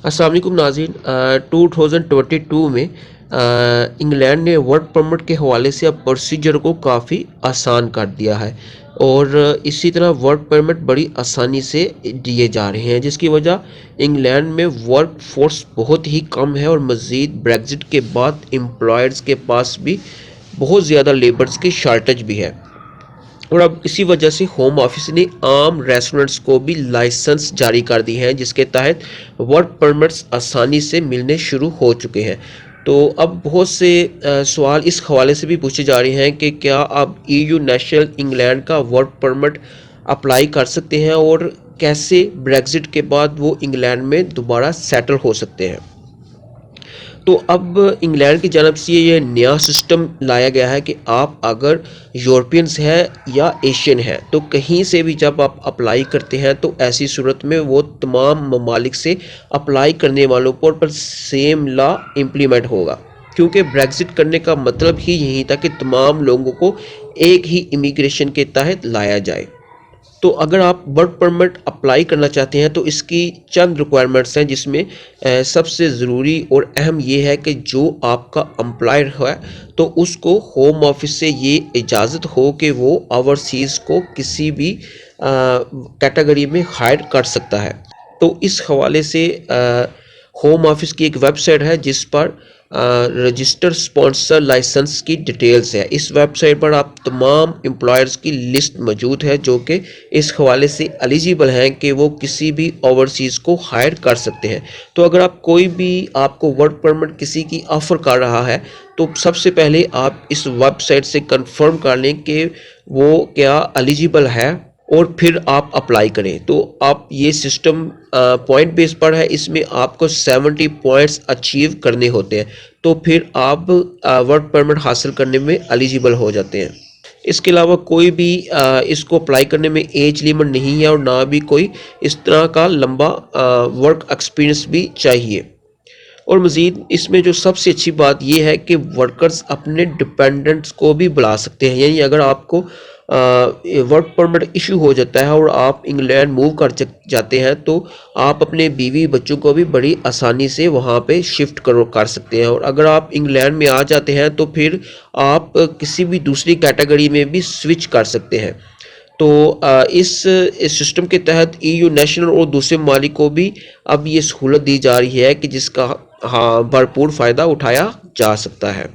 अस्सलाम वालेकुम नाज़रीन। 2022 में इंग्लैंड ने वर्क परमिट के हवाले से अब प्रोसीजर को काफ़ी आसान कर दिया है और इसी तरह वर्क परमिट बड़ी आसानी से दिए जा रहे हैं, जिसकी वजह इंग्लैंड में वर्क फोर्स बहुत ही कम है और मज़ीद ब्रेग्ज़िट के बाद एम्प्लॉयर्स के पास भी बहुत ज़्यादा लेबर्स की शार्टेज भी है। और अब इसी वजह से होम ऑफिस ने आम रेस्टोरेंट्स को भी लाइसेंस जारी कर दी हैं, जिसके तहत वर्क परमिट्स आसानी से मिलने शुरू हो चुके हैं। तो अब बहुत से सवाल इस हवाले से भी पूछे जा रहे हैं कि क्या अब ईयू नेशनल इंग्लैंड का वर्क परमिट अप्लाई कर सकते हैं और कैसे ब्रेग्जिट के बाद वो इंग्लैंड में दोबारा सेटल हो सकते हैं। तो अब इंग्लैंड की जानब से ये नया सिस्टम लाया गया है कि आप अगर यूरोपियंस हैं या एशियन हैं तो कहीं से भी जब आप अप्लाई करते हैं तो ऐसी सूरत में वो तमाम ममालिक से अप्लाई करने वालों पर सेम लॉ इम्प्लीमेंट होगा, क्योंकि ब्रेग्जिट करने का मतलब ही यही था कि तमाम लोगों को एक ही इमिग्रेशन के तहत लाया जाए। तो अगर आप वर्क परमिट अप्लाई करना चाहते हैं तो इसकी चंद रिक्वायरमेंट्स हैं, जिसमें सबसे ज़रूरी और अहम ये है कि जो आपका एम्प्लॉयर है तो उसको होम ऑफिस से ये इजाज़त हो कि वो ओवरसीज़ को किसी भी कैटेगरी में हायर कर सकता है। तो इस हवाले से होम ऑफिस की एक वेबसाइट है जिस पर रजिस्टर स्पॉन्सर लाइसेंस की डिटेल्स है। इस वेबसाइट पर आप तमाम एम्प्लॉयर्स की लिस्ट मौजूद है जो कि इस हवाले से एलिजिबल हैं कि वो किसी भी ओवरसीज़ को हायर कर सकते हैं। तो अगर आप कोई भी आपको वर्क परमिट किसी की ऑफ़र कर रहा है तो सबसे पहले आप इस वेबसाइट से कंफर्म कर लें कि वो क्या एलिजिबल है और फिर आप अप्लाई करें। तो आप ये सिस्टम पॉइंट बेस पर है, इसमें आपको 70 पॉइंट्स अचीव करने होते हैं तो फिर आप वर्क परमिट हासिल करने में एलिजिबल हो जाते हैं। इसके अलावा कोई भी इसको अप्लाई करने में एज लिमिट नहीं है और ना भी कोई इस तरह का लंबा वर्क एक्सपीरियंस भी चाहिए। और मज़ीद इसमें जो सबसे अच्छी बात यह है कि वर्कर्स अपने डिपेंडेंट्स को भी बुला सकते हैं, यानी अगर आपको वर्क परमिट इशू हो जाता है और आप इंग्लैंड मूव कर जाते हैं तो आप अपने बीवी बच्चों को भी बड़ी आसानी से वहाँ पे शिफ्ट कर सकते हैं। और अगर आप इंग्लैंड में आ जाते हैं तो फिर आप किसी भी दूसरी कैटेगरी में भी स्विच कर सकते हैं। तो इस सिस्टम के तहत ईयू नेशनल और दूसरे ममालिक को भी अब ये सहूलत दी जा रही है कि जिसका भरपूर फ़ायदा उठाया जा सकता है।